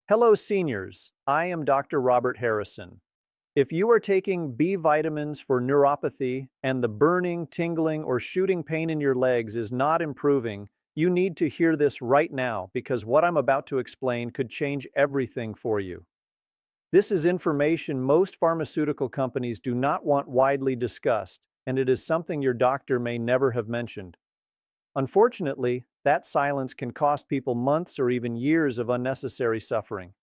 Hello, seniors. I am Dr. Robert Harrison. If you are taking B vitamins for neuropathy and the burning, tingling, or shooting pain in your legs is not improving, you need to hear this right now because what I'm about to explain could change everything for you. This is information most pharmaceutical companies do not want widely discussed, and it is something your doctor may never have mentioned. Unfortunately, that silence can cost people months or even years of unnecessary suffering.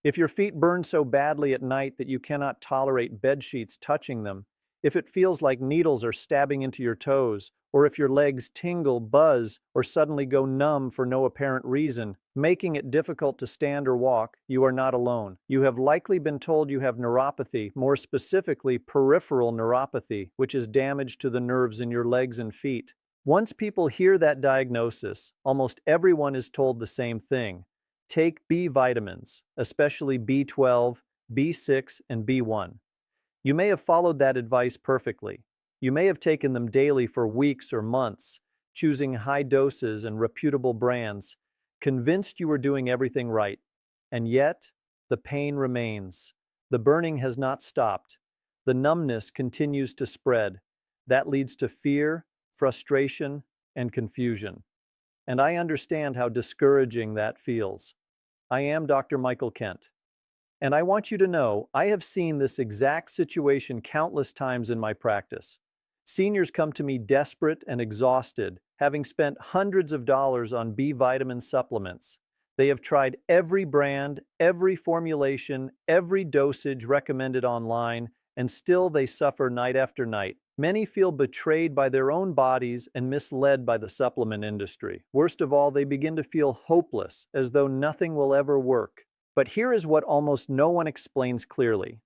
If your feet burn so badly at night that you cannot tolerate bed sheets touching them, if it feels like needles are stabbing into your toes, or if your legs tingle, buzz, or suddenly go numb for no apparent reason, making it difficult to stand or walk, you are not alone. You have likely been told you have neuropathy, more specifically peripheral neuropathy, which is damage to the nerves in your legs and feet. Once people hear that diagnosis, almost everyone is told the same thing. Take B vitamins, especially B12, B6, and B1. You may have followed that advice perfectly. You may have taken them daily for weeks or months, choosing high doses and reputable brands, convinced you were doing everything right. And yet, the pain remains. The burning has not stopped. The numbness continues to spread. That leads to fear, frustration, and confusion. And I understand how discouraging that feels. I am Dr. Michael Kent. And I want you to know, I have seen this exact situation countless times in my practice. Seniors come to me desperate and exhausted, having spent hundreds of dollars on B vitamin supplements. They have tried every brand, every formulation, every dosage recommended online, and still they suffer night after night. Many feel betrayed by their own bodies and misled by the supplement industry. Worst of all, they begin to feel hopeless, as though nothing will ever work. But here is what almost no one explains clearly.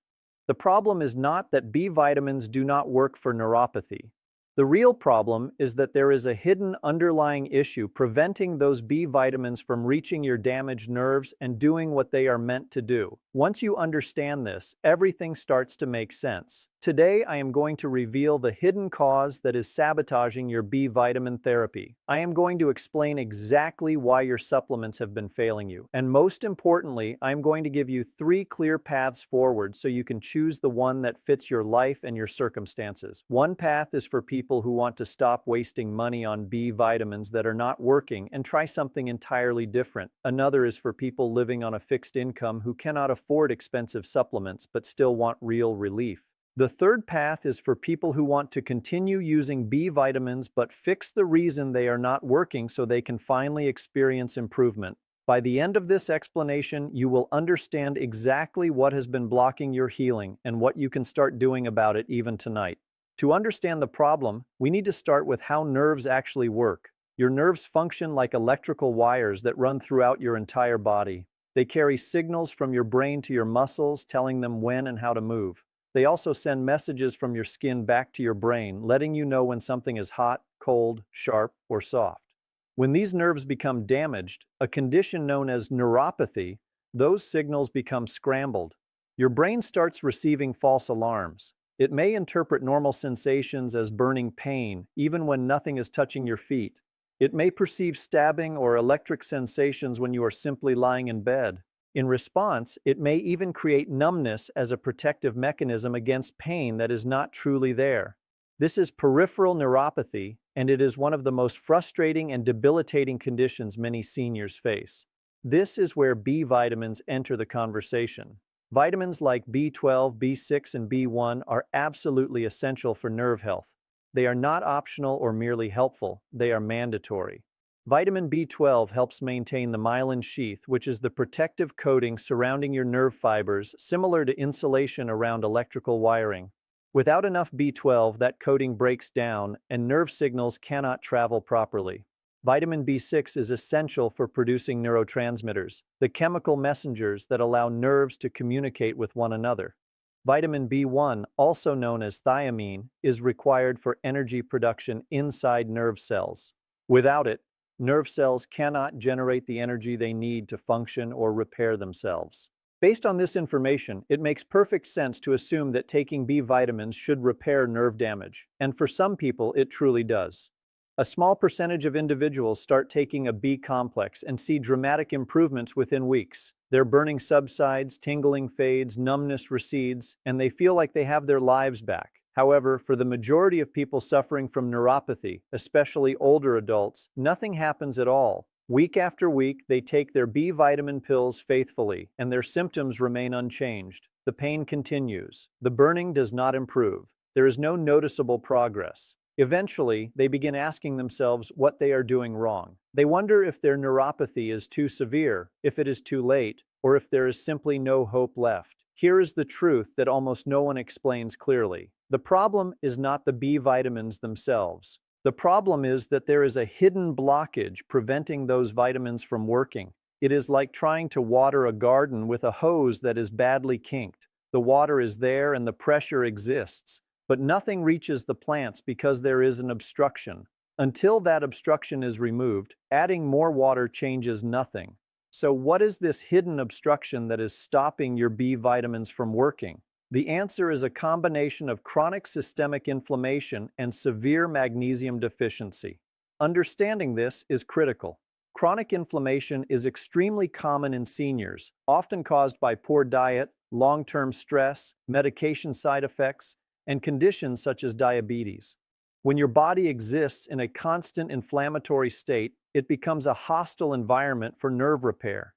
The problem is not that B vitamins do not work for neuropathy. The real problem is that there is a hidden underlying issue preventing those B vitamins from reaching your damaged nerves and doing what they are meant to do. Once you understand this, everything starts to make sense. Today, I am going to reveal the hidden cause that is sabotaging your B vitamin therapy. I am going to explain exactly why your supplements have been failing you. And most importantly, I am going to give you 3 clear paths forward so you can choose the one that fits your life and your circumstances. One path is for people who want to stop wasting money on B vitamins that are not working and try something entirely different. Another is for people living on a fixed income who cannot afford expensive supplements but still want real relief. The third path is for people who want to continue using B vitamins but fix the reason they are not working so they can finally experience improvement. By the end of this explanation, you will understand exactly what has been blocking your healing and what you can start doing about it even tonight. To understand the problem, we need to start with how nerves actually work. Your nerves function like electrical wires that run throughout your entire body. They carry signals from your brain to your muscles, telling them when and how to move. They also send messages from your skin back to your brain, letting you know when something is hot, cold, sharp, or soft. When these nerves become damaged, a condition known as neuropathy, those signals become scrambled. Your brain starts receiving false alarms. It may interpret normal sensations as burning pain, even when nothing is touching your feet. It may perceive stabbing or electric sensations when you are simply lying in bed. In response, it may even create numbness as a protective mechanism against pain that is not truly there. This is peripheral neuropathy, and it is one of the most frustrating and debilitating conditions many seniors face. This is where B vitamins enter the conversation. Vitamins like B12, B6, and B1 are absolutely essential for nerve health. They are not optional or merely helpful, they are mandatory. Vitamin B12 helps maintain the myelin sheath, which is the protective coating surrounding your nerve fibers, similar to insulation around electrical wiring. Without enough B12, that coating breaks down and nerve signals cannot travel properly. Vitamin B6 is essential for producing neurotransmitters, the chemical messengers that allow nerves to communicate with one another. Vitamin B1, also known as thiamine, is required for energy production inside nerve cells. Without it, nerve cells cannot generate the energy they need to function or repair themselves. Based on this information, it makes perfect sense to assume that taking B vitamins should repair nerve damage, and for some people it truly does. A small percentage of individuals start taking a B complex and see dramatic improvements within weeks. Their burning subsides, tingling fades, numbness recedes, and they feel like they have their lives back. However, for the majority of people suffering from neuropathy, especially older adults, nothing happens at all. Week after week, they take their B vitamin pills faithfully, and their symptoms remain unchanged. The pain continues. The burning does not improve. There is no noticeable progress. Eventually, they begin asking themselves what they are doing wrong. They wonder if their neuropathy is too severe, if it is too late, or if there is simply no hope left. Here is the truth that almost no one explains clearly. The problem is not the B vitamins themselves. The problem is that there is a hidden blockage preventing those vitamins from working. It is like trying to water a garden with a hose that is badly kinked. The water is there and the pressure exists, but nothing reaches the plants because there is an obstruction. Until that obstruction is removed, adding more water changes nothing. So what is this hidden obstruction that is stopping your B vitamins from working? The answer is a combination of chronic systemic inflammation and severe magnesium deficiency. Understanding this is critical. Chronic inflammation is extremely common in seniors, often caused by poor diet, long-term stress, medication side effects, and conditions such as diabetes. When your body exists in a constant inflammatory state, it becomes a hostile environment for nerve repair.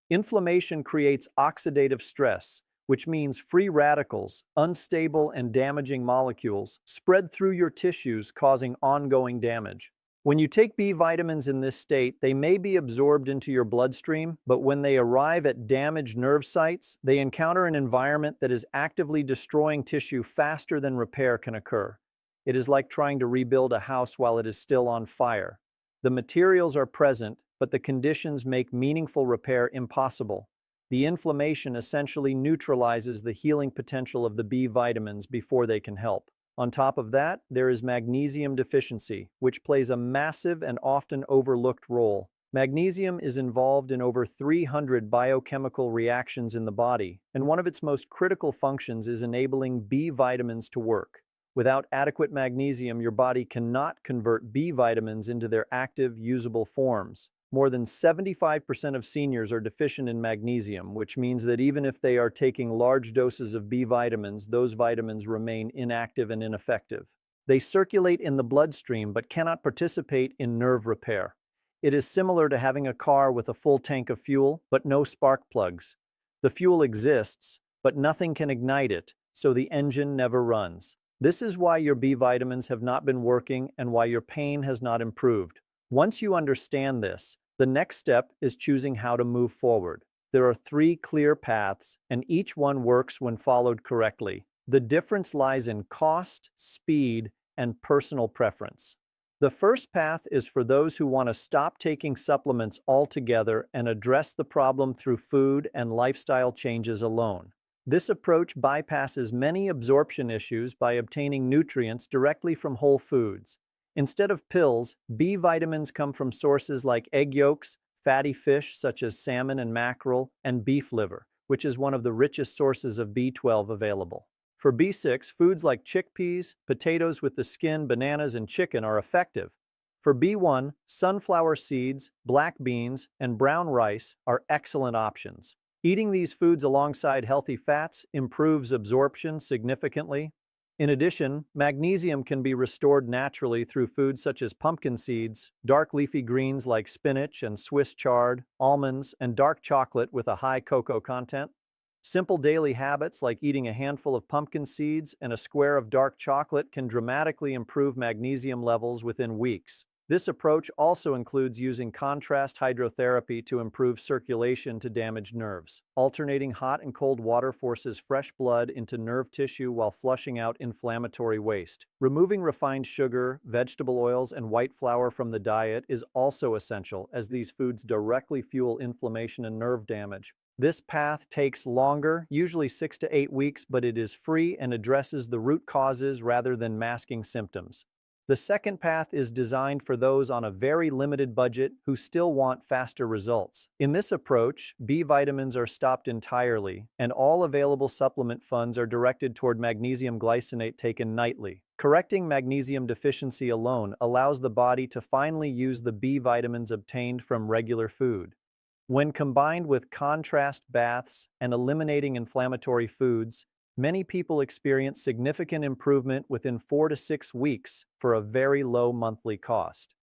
Inflammation creates oxidative stress, which means free radicals, unstable and damaging molecules, spread through your tissues, causing ongoing damage. When you take B vitamins in this state, they may be absorbed into your bloodstream, but when they arrive at damaged nerve sites, they encounter an environment that is actively destroying tissue faster than repair can occur. It is like trying to rebuild a house while it is still on fire. The materials are present, but the conditions make meaningful repair impossible. The inflammation essentially neutralizes the healing potential of the B vitamins before they can help. On top of that, there is magnesium deficiency, which plays a massive and often overlooked role. Magnesium is involved in over 300 biochemical reactions in the body, and one of its most critical functions is enabling B vitamins to work. Without adequate magnesium, your body cannot convert B vitamins into their active, usable forms. More than 75% of seniors are deficient in magnesium, which means that even if they are taking large doses of B vitamins, those vitamins remain inactive and ineffective. They circulate in the bloodstream but cannot participate in nerve repair. It is similar to having a car with a full tank of fuel but no spark plugs. The fuel exists, but nothing can ignite it, so the engine never runs. This is why your B vitamins have not been working and why your pain has not improved. Once you understand this, the next step is choosing how to move forward. There are 3 clear paths, and each one works when followed correctly. The difference lies in cost, speed, and personal preference. The first path is for those who want to stop taking supplements altogether and address the problem through food and lifestyle changes alone. This approach bypasses many absorption issues by obtaining nutrients directly from whole foods. Instead of pills, B vitamins come from sources like egg yolks, fatty fish such as salmon and mackerel, and beef liver, which is one of the richest sources of B12 available. For B6, foods like chickpeas, potatoes with the skin, bananas, and chicken are effective. For B1, sunflower seeds, black beans, and brown rice are excellent options. Eating these foods alongside healthy fats improves absorption significantly. In addition, magnesium can be restored naturally through foods such as pumpkin seeds, dark leafy greens like spinach and Swiss chard, almonds, and dark chocolate with a high cocoa content. Simple daily habits like eating a handful of pumpkin seeds and a square of dark chocolate can dramatically improve magnesium levels within weeks. This approach also includes using contrast hydrotherapy to improve circulation to damaged nerves. Alternating hot and cold water forces fresh blood into nerve tissue while flushing out inflammatory waste. Removing refined sugar, vegetable oils, and white flour from the diet is also essential, as these foods directly fuel inflammation and nerve damage. This path takes longer, usually 6 to 8 weeks, but it is free and addresses the root causes rather than masking symptoms. The second path is designed for those on a very limited budget who still want faster results. In this approach, B vitamins are stopped entirely, and all available supplement funds are directed toward magnesium glycinate taken nightly. Correcting magnesium deficiency alone allows the body to finally use the B vitamins obtained from regular food. When combined with contrast baths and eliminating inflammatory foods, many people experience significant improvement within 4 to 6 weeks for a very low monthly cost.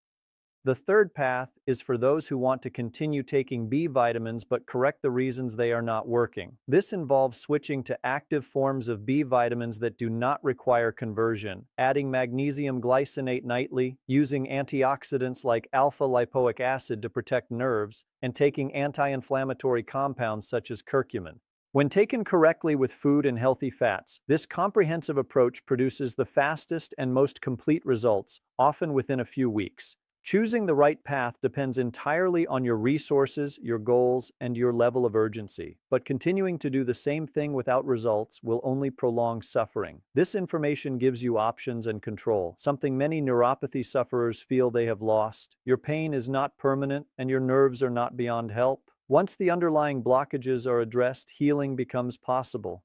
The third path is for those who want to continue taking B vitamins but correct the reasons they are not working. This involves switching to active forms of B vitamins that do not require conversion, adding magnesium glycinate nightly, using antioxidants like alpha-lipoic acid to protect nerves, and taking anti-inflammatory compounds such as curcumin. When taken correctly with food and healthy fats, this comprehensive approach produces the fastest and most complete results, often within a few weeks. Choosing the right path depends entirely on your resources, your goals, and your level of urgency. But continuing to do the same thing without results will only prolong suffering. This information gives you options and control, something many neuropathy sufferers feel they have lost. Your pain is not permanent, and your nerves are not beyond help. Once the underlying blockages are addressed, healing becomes possible.